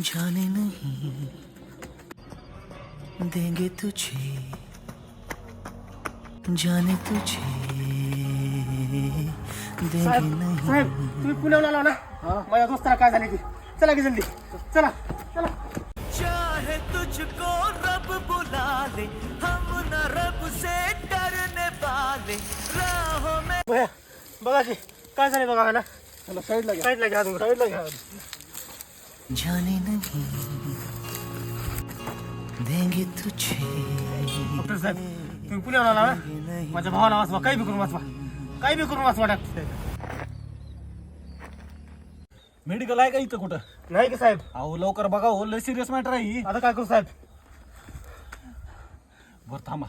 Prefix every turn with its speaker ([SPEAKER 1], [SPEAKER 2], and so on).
[SPEAKER 1] जाने नहीं देंगे तुझे, जाने तुझे देंगे नहीं.
[SPEAKER 2] साहेब तुम्ही पुण्याला आला ना माझ्या दोस्ताला काय झाले ती चला की जल्दी चला चला
[SPEAKER 1] चाहे तुझको रब बुला ले, हम न रब से डरने वाले, राहों में
[SPEAKER 2] भैया बघा की काय झाले बघा मला
[SPEAKER 3] साईडला घ्या,
[SPEAKER 2] साईडला घ्या
[SPEAKER 3] साईडला घ्या.
[SPEAKER 1] जाने नहीं देंगे तुझे.
[SPEAKER 2] डॉक्टर साहेब तुम्ही पुण्याला आला ना माझ्या भावाला वाचवा काही बी करून वाचवा काही बी करून वाचवा डॉक्टर
[SPEAKER 3] मेडिकल आहे का इथं कुठं?
[SPEAKER 2] नाही की साहेब
[SPEAKER 3] अहो लवकर बघा हो, लय सिरियस मॅटर आहे ही.
[SPEAKER 2] आता काय करू साहेब
[SPEAKER 3] बरं थांबा.